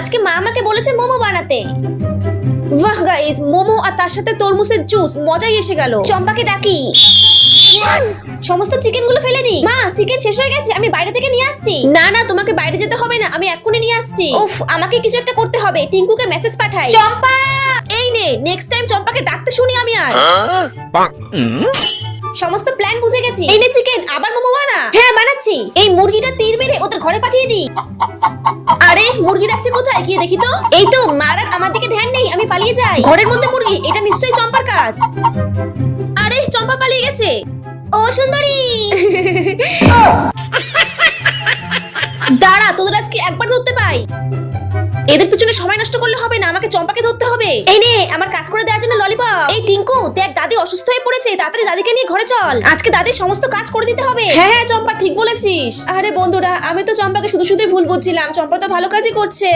আজকে মা আমাকে বলেছে মোমো বানাতে। বাহ গাইস, মোমো আর তার সাথে তরমুজের জুস, মজাই এসে গেল। চম্পাকে ডাকি। সমস্ত চিকেন গুলো ফেলে দিই। মা, চিকেন শেষ হয়ে গেছে, আমি বাইরে থেকে নিয়ে আসছি। না না, তোমাকে বাইরে যেতে হবে না, আমি এক্ষুনি নিয়ে আসছি। উফ, আমাকে কিছু একটা করতে হবে। টিঙ্কুকে মেসেজ পাঠাই। চম্পা, এই নে, নেক্সট টাইম চম্পাকে ডাকতে শুনি আমি আর। সমস্ত প্ল্যান বুঝে গেছি। এই নে চিকেন, আবার মোমো বানা। হ্যাঁ বানাচ্ছি। এই মুরগিটা তীর মেরে ওদের ঘরে পাঠিয়ে দিই। আরে মুরগি ডাকছে কোথায়, গিয়ে দেখি তো। এই তো, মারার আমার দিকে ধ্যান নেই, আমি পালিয়ে যাই। ঘরের মধ্যে মুরগি, এটা নিশ্চয়ই চম্পার কাজ। আরে চম্পা পালিয়ে গেছে। ও সুন্দরী, দাঁড়া, তোদের আজকে একবার ধরতে পাই। এদের পিছনে সময় নষ্ট করলে হবে না, আমাকে চম্পাকে ধরতে হবে। এই নে, আমার কাজ করে দেওয়ার জন্য ললিপপ। এই টিঙ্কু, দেখ দাদি অসুস্থ হয়ে পড়েছে, তাড়াতাড়ি দাদিকে নিয়ে ঘরে চল। আজকে দাদির সমস্ত কাজ করে দিতে হবে। হ্যাঁ হ্যাঁ চম্পা, ঠিক বলেছিস। আরে বন্ধুরা, আমি তো চম্পাকে শুধু শুধুই ভুল বুঝছিলাম, চম্পা তো ভালো কাজই করছে।